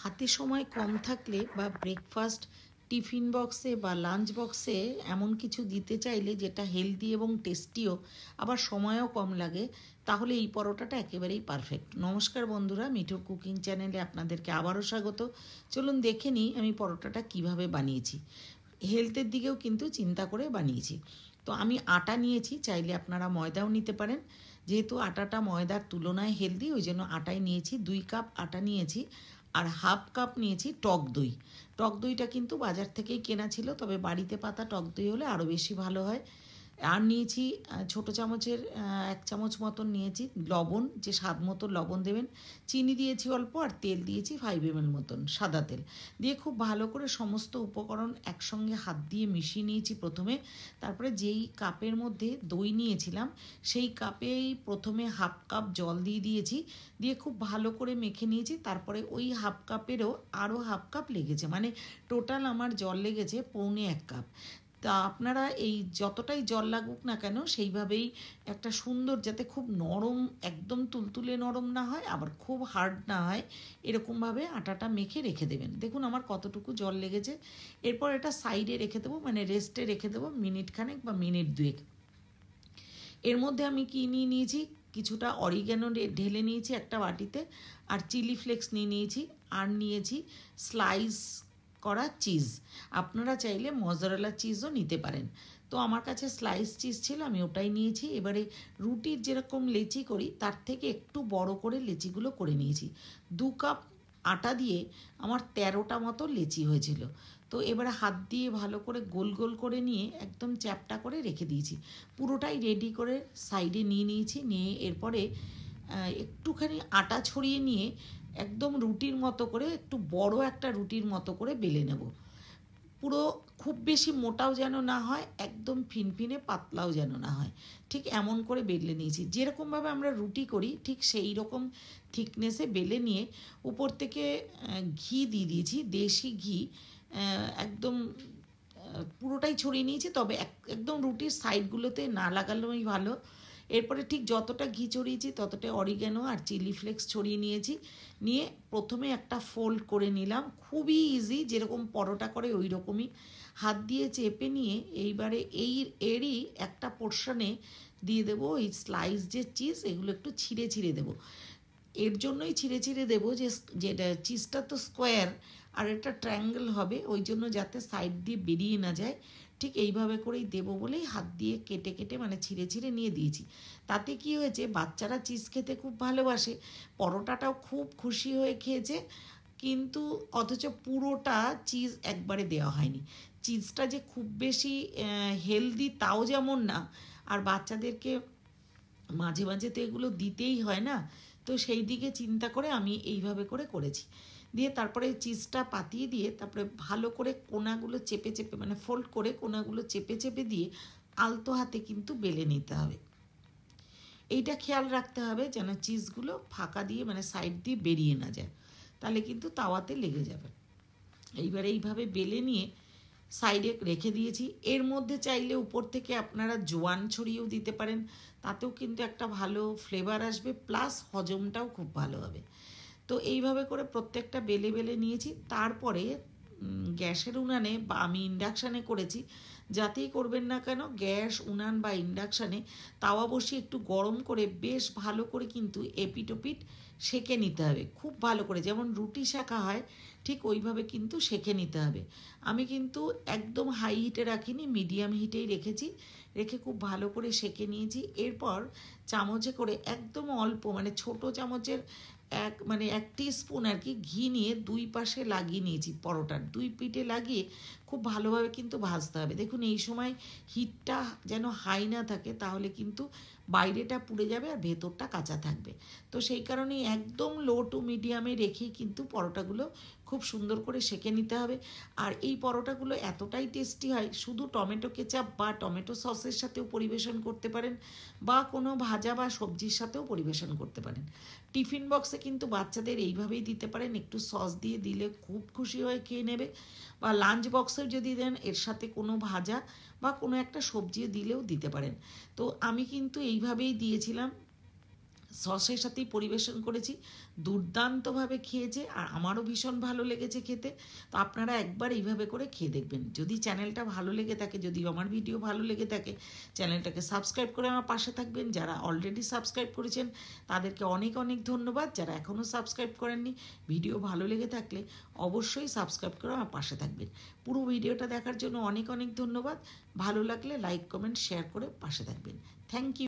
হাতে সময় কম থাকলে বা ব্রেকফাস্ট টিফিন বক্সে বা লাঞ্চ বক্সে এমন কিছু দিতে চাইলে যেটা হেলদি এবং টেস্টিও আবার সময়ও কম লাগে, তাহলে এই পরোটাটা একেবারেই পারফেক্ট। নমস্কার বন্ধুরা, মিঠুর কুকিং চ্যানেলে আপনাদেরকে আবারও স্বাগত। চলুন দেখে নিই আমি পরোটাটা কিভাবে বানিয়েছি। হেলথের দিকেও কিন্তু চিন্তা করে বানিয়েছি। তো আমি আটা নিয়েছি, চাইলে আপনারা ময়দাও নিতে পারেন। যেহেতু আটাটা ময়দার তুলনায় হেলদি, ওই জন্য আটাই নিয়েছি। 2 কাপ আটা নিয়েছি আর হাফ কাপ নিয়েছি টক দই। টক দইটা কিন্তু বাজার থেকেই কেনা ছিল, তবে বাড়িতে পাতা টক দই হলে আরও বেশি ভালো হয়। আর নিয়েছি ছোটো চামচের 1 চামচ মতন নিয়েছি লবণ, যে স্বাদ মতো লবণ দেবেন। চিনি দিয়েছি অল্প, আর তেল দিয়েছি 5 ml মতন সাদা তেল দিয়ে খুব ভালো করে সমস্ত উপকরণ একসঙ্গে হাত দিয়ে মিশিয়ে নিয়েছি প্রথমে। তারপরে যেই কাপের মধ্যে দই নিয়েছিলাম সেই কাপেই প্রথমে হাফ কাপ জল দিয়ে দিয়েছি, দিয়ে খুব ভালো করে মেখে নিয়েছি। তারপরে ওই হাফ কাপেরও আরও হাফ কাপ লেগেছে, মানে টোটাল আমার জল লেগেছে 1.25 কাপ। তা আপনারা এই যতটাই জল লাগুক না কেন সেইভাবেই একটা সুন্দর, যাতে খুব নরম, একদম তুলতুলে নরম না হয় আবার খুব হার্ড না হয়, এরকমভাবে আটাটা মেখে রেখে দেবেন। দেখুন আমার কতটুকু জল লেগেছে। এরপর এটা সাইডে রেখে দেবো, মানে রেস্টে রেখে দেবো মিনিট খানেক বা মিনিট 2। এর মধ্যে আমি কি নিয়ে নিয়েছি, কিছুটা অরিগ্যানো ঢেলে নিয়েছি একটা বাটিতে, আর চিলি ফ্লেক্স নিয়ে নিয়েছি, আর নিয়েছি স্লাইস করা চিজ। আপনারা চাইলে মজারেলা চিজও নিতে পারেন। তো আমার কাছে স্লাইস চিজ ছিল, আমি ওটাই নিয়েছি। এবারে রুটির যেরকম লেচি করি তার থেকে একটু বড় করে লেচিগুলো করে নিয়েছি। 2 কাপ আটা দিয়ে আমার 13টা মতো লেচি হয়েছিল। তো এবারে হাত দিয়ে ভালো করে গোল গোল করে নিয়ে একদম চ্যাপটা করে রেখে দিয়েছি। পুরোটাই রেডি করে সাইডে নিয়ে নিয়েছি। নিয়ে এরপরে একটুখানি আটা ছড়িয়ে নিয়ে একদম রুটির মতো করে, একটু বড় একটা রুটির মতো করে বেলে নেব। পুরো খুব বেশি মোটাও যেন না হয়, একদম ফিনফিনে পাতলাও যেন না হয়, ঠিক এমন করে বেলে নিয়েছি। যেরকমভাবে আমরা রুটি করি ঠিক সেই রকম থিকনেসে বেলে নিয়ে উপর থেকে ঘি দিয়ে দিয়েছি, দেশি ঘি। একদম পুরোটাই ছড়িয়ে নিয়েছি, তবে একদম রুটির সাইডগুলোতে না লাগালেই ভালো। এরপরে ঠিক যতটা ঘি ছড়িয়েছি ততটা অরিগ্যানো আর চিলি ফ্লেক্স ছড়িয়ে নিয়েছি। নিয়ে প্রথমে একটা ফোল্ড করে নিলাম, খুবই ইজি, যেরকম পরোটা করে ওই রকমই হাত দিয়ে চেপে নিয়ে এইবারে এরই একটা পোর্শনে দিয়ে দেবো এই স্লাইস যে চিজ, এগুলো একটু ছিঁড়ে ছিঁড়ে দেবো। এর জন্যই ছিঁড়ে ছিঁড়ে দেবো যে যেটা চিজটা তো স্কোয়ার আর এটা ট্রায়াঙ্গেল হবে, ওই জন্য যাতে সাইড দিয়ে বেরিয়ে না যায়, ঠিক এইভাবে করেই দেবো বলেই হাত দিয়ে কেটে কেটে মানে ছিঁড়ে ছিঁড়ে নিয়ে দিয়েছি। তাতে কি হয়েছে, বাচ্চারা চিজ খেতে খুব ভালোবাসে, পরোটাটাও খুব খুশি হয়ে খেয়েছে, কিন্তু অথচ পুরোটা চিজ একবারে দেওয়া হয়নি। চিজটা যে খুব বেশি হেলদি তাও যেমন না, আর বাচ্চাদেরকে মাঝে মাঝে তো এগুলো দিতেই হয় না, তো সেই দিকে চিন্তা করে আমি এইভাবে করে করেছি। দিয়ে তারপরে চিজটা পাতিয়ে দিয়ে তারপরে ভালো করে কোনাগুলো চেপে চেপে, মানে ফোল্ড করে কোনাগুলো চেপে চেপে দিয়ে আলতো হাতে কিন্তু বেলে নিতে হবে। এইটা খেয়াল রাখতে হবে যেন চিজগুলো ফাঁকা দিয়ে মানে সাইড দিয়ে বেরিয়ে না যায়, তাহলে কিন্তু তাওয়াতে লেগে যাবে। এইবার এইভাবে বেলে নিয়ে সাইডে রেখে দিয়েছি। এর মধ্যে চাইলে উপর থেকে আপনারা জোয়ান ছড়িয়েও দিতে পারেন, তাতেও কিন্তু একটা ভালো ফ্লেভার আসবে, প্লাস হজমটাও খুব ভালো হবে। তো এইভাবে করে প্রত্যেকটা বেলে বেলে নিয়েছি। তারপরে গ্যাসের উনানে বা আমি ইন্ডাকশানে করেছি, যাতেই করবেন না কেন গ্যাস, উনান বা ইন্ডাকশানে তাওয়া বসিয়ে একটু গরম করে বেশ ভালো করে কিন্তু এপিট ওপিট সেঁকে নিতে হবে, খুব ভালো করে, যেমন রুটি সেঁকা হয় ঠিক ওইভাবে কিন্তু সেঁকে নিতে হবে। আমি কিন্তু একদম হাই হিটে রাখিনি, মিডিয়াম হিটেই রেখেছি, রেখে খুব ভালো করে সেঁকে নিয়েছি। এরপর চামচে করে একদম অল্প, মানে ছোট চামচের এক টিস্পুন আর কি ঘি নিয়ে 2 পাশে লাগিয়ে নিয়েছি, পরোটার 2 পিঠে লাগিয়ে খুব ভালোভাবে কিন্তু ভাজতে হবে। দেখুন এই সময় হিটটা যেন হাই না থাকে, তাহলে কিন্তু বাইরেটা পুড়ে যাবে আর ভেতরটা কাঁচা থাকবে। তো সেই কারণেই একদম লো টু মিডিয়ামে রেখেই কিন্তু পরোটাগুলো খুব সুন্দর করে সেঁকে নিতে হবে। আর এই পরোটাগুলো এতটাই টেস্টি হয়, শুধু টমেটো কেচাপ বা টমেটো সসের সাথেও পরিবেশন করতে পারেন, বা কোনো ভাজা বা সবজির সাথেও পরিবেশন করতে পারেন। টিফিন বক্সে কিন্তু বাচ্চাদের এইভাবেই দিতে পারেন, একটু সস দিয়ে দিলে খুব খুশি হয়ে খেয়ে নেবে, বা লাঞ্চ বক্সেও যদি দেন এর সাথে কোনো ভাজা বা কোনো একটা সবজি দিলেও দিতে পারেন। তো আমি কিন্তু এইভাবেই দিয়েছিলাম, সসের সাথেই পরিবেশন করেছি, দুর্দান্তভাবে খেয়েছে আর আমারও ভীষণ ভালো লেগেছে খেতে। তো আপনারা একবার এইভাবে করে খেয়ে দেখবেন। যদি চ্যানেলটা ভালো লেগে থাকে, যদি আমার ভিডিও ভালো লেগে থাকে, চ্যানেলটাকে সাবস্ক্রাইব করে আমার পাশে থাকবেন। যারা অলরেডি সাবস্ক্রাইব করেছেন তাদেরকে অনেক অনেক ধন্যবাদ। যারা এখনও সাবস্ক্রাইব করেননি, ভিডিও ভালো লেগে থাকলে অবশ্যই সাবস্ক্রাইব করে আমার পাশে থাকবেন। পুরো ভিডিওটা দেখার জন্য অনেক অনেক ধন্যবাদ। ভালো লাগলে লাইক, কমেন্ট, শেয়ার করে পাশে থাকবেন। Thank you.